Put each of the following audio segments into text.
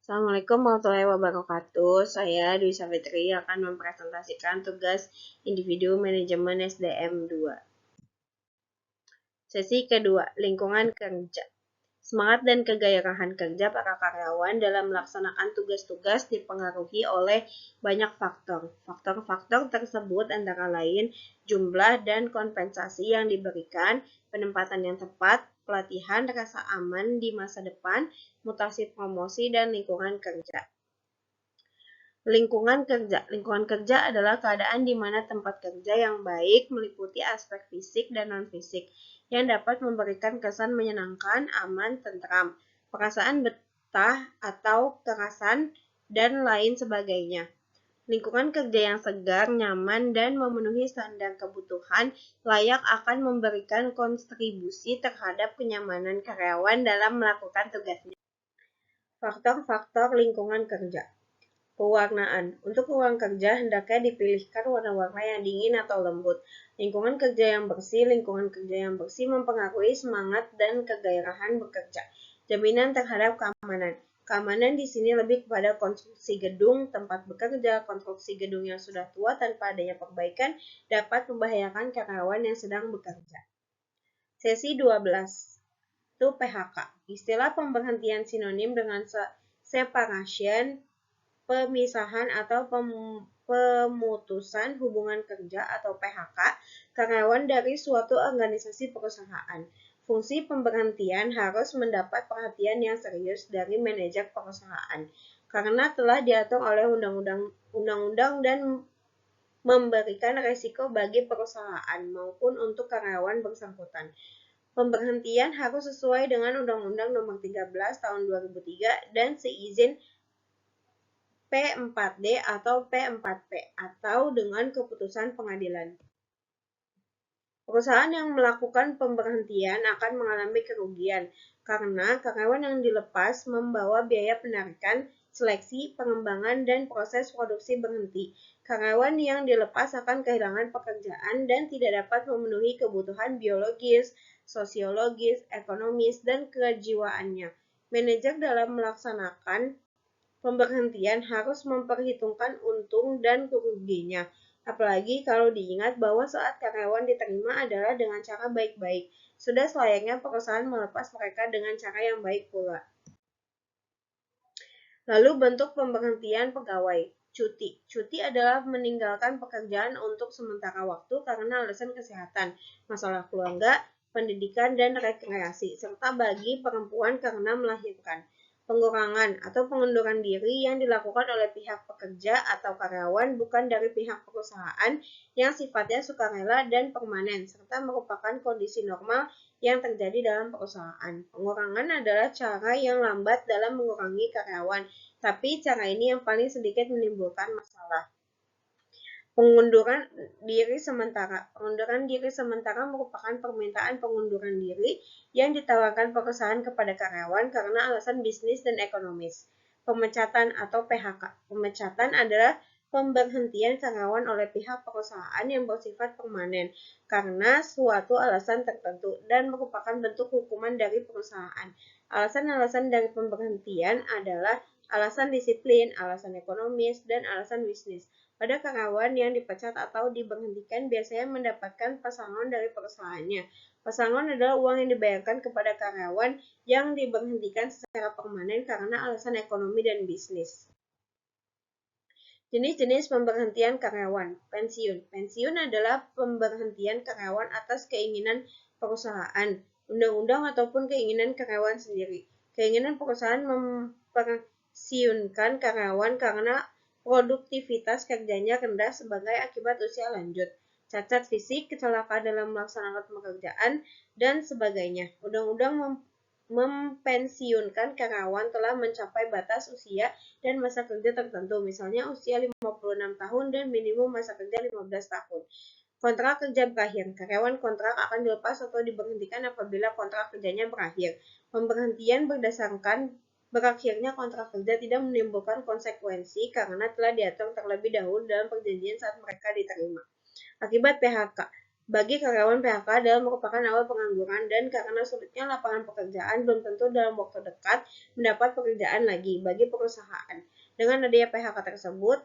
Assalamualaikum warahmatullahi wabarakatuh. Saya Dwi Savitri akan mempresentasikan tugas individu manajemen SDM 2. Sesi kedua, lingkungan kerja. Semangat dan kegairahan kerja para karyawan dalam melaksanakan tugas-tugas dipengaruhi oleh banyak faktor. Faktor-faktor tersebut antara lain jumlah dan kompensasi yang diberikan, penempatan yang tepat, pelatihan, rasa aman di masa depan, mutasi promosi, dan lingkungan kerja. Lingkungan kerja. Lingkungan kerja adalah keadaan di mana tempat kerja yang baik meliputi aspek fisik dan non-fisik yang dapat memberikan kesan menyenangkan, aman, tentram, perasaan betah atau kerasan, dan lain sebagainya. Lingkungan kerja yang segar, nyaman, dan memenuhi standar kebutuhan layak akan memberikan kontribusi terhadap kenyamanan karyawan dalam melakukan tugasnya. Faktor-faktor lingkungan kerja. Pewarnaan. Untuk ruang kerja, hendaknya dipilihkan warna-warna yang dingin atau lembut. Lingkungan kerja yang bersih. Lingkungan kerja yang bersih mempengaruhi semangat dan kegairahan bekerja. Jaminan terhadap keamanan. Keamanan di sini lebih kepada konstruksi gedung, tempat bekerja. Konstruksi gedung yang sudah tua tanpa adanya perbaikan dapat membahayakan karyawan yang sedang bekerja. Sesi 12. Itu PHK. Istilah pemberhentian sinonim dengan separation, pemisahan atau pemutusan hubungan kerja atau PHK karyawan dari suatu organisasi perusahaan. Fungsi pemberhentian harus mendapat perhatian yang serius dari manajer perusahaan karena telah diatur oleh undang-undang dan memberikan resiko bagi perusahaan maupun untuk karyawan bersangkutan. Pemberhentian harus sesuai dengan Undang-Undang Nomor 13 Tahun 2003 dan seizin P4D atau P4P atau dengan keputusan pengadilan. Perusahaan yang melakukan pemberhentian akan mengalami kerugian karena karyawan yang dilepas membawa biaya penarikan, seleksi, pengembangan, dan proses produksi berhenti. Karyawan yang dilepas akan kehilangan pekerjaan dan tidak dapat memenuhi kebutuhan biologis, sosiologis, ekonomis, dan kejiwaannya. Manajer dalam melaksanakan pemberhentian harus memperhitungkan untung dan kerugiannya, apalagi kalau diingat bahwa saat karyawan diterima adalah dengan cara baik-baik. Sudah selayaknya perusahaan melepas mereka dengan cara yang baik pula. Lalu bentuk pemberhentian pegawai. Cuti. Cuti adalah meninggalkan pekerjaan untuk sementara waktu karena alasan kesehatan, masalah keluarga, pendidikan, dan rekreasi, serta bagi perempuan karena melahirkan. Pengurangan atau pengunduran diri yang dilakukan oleh pihak pekerja atau karyawan bukan dari pihak perusahaan yang sifatnya sukarela dan permanen, serta merupakan kondisi normal yang terjadi dalam perusahaan. Pengurangan adalah cara yang lambat dalam mengurangi karyawan, tapi cara ini yang paling sedikit menimbulkan masalah. Pengunduran diri sementara. Pengunduran diri sementara merupakan permintaan pengunduran diri yang ditawarkan perusahaan kepada karyawan karena alasan bisnis dan ekonomis. Pemecatan atau PHK. Pemecatan adalah pemberhentian karyawan oleh pihak perusahaan yang bersifat permanen karena suatu alasan tertentu dan merupakan bentuk hukuman dari perusahaan. Alasan-alasan dari pemberhentian adalah alasan disiplin, alasan ekonomis, dan alasan bisnis. Pada karyawan yang dipecat atau diberhentikan biasanya mendapatkan pesangon dari perusahaannya. Pesangon adalah uang yang dibayarkan kepada karyawan yang diberhentikan secara permanen karena alasan ekonomi dan bisnis. Jenis-jenis pemberhentian karyawan. Pensiun. Pensiun adalah pemberhentian karyawan atas keinginan perusahaan, undang-undang ataupun keinginan karyawan sendiri. Keinginan perusahaan mempensiunkan karyawan karena produktivitas kerjanya rendah sebagai akibat usia lanjut, cacat fisik, kecelakaan dalam melaksanakan pekerjaan, dan sebagainya. Undang-undang mempensiunkan karyawan telah mencapai batas usia dan masa kerja tertentu, misalnya usia 56 tahun dan minimum masa kerja 15 tahun. Kontrak kerja berakhir. Karyawan kontrak akan dilepas atau diberhentikan apabila kontrak kerjanya berakhir. Pemberhentian berdasarkan berakhirnya kontrak kerja tidak menimbulkan konsekuensi karena telah diatur terlebih dahulu dalam perjanjian saat mereka diterima. Akibat PHK. bagi karyawan PHK adalah merupakan awal pengangguran dan karena sulitnya lapangan pekerjaan belum tentu dalam waktu dekat mendapat pekerjaan lagi bagi perusahaan. Dengan adanya PHK tersebut,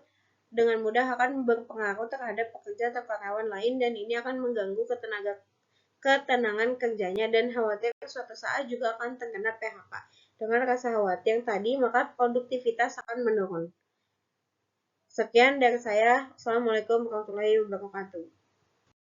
dengan mudah akan berpengaruh terhadap pekerja atau karyawan lain dan ini akan mengganggu ketenangan kerjanya dan khawatir suatu saat juga akan terkena PHK. Dengan rasa khawatir tadi, maka produktivitas akan menurun. Sekian dari saya. Assalamualaikum warahmatullahi wabarakatuh.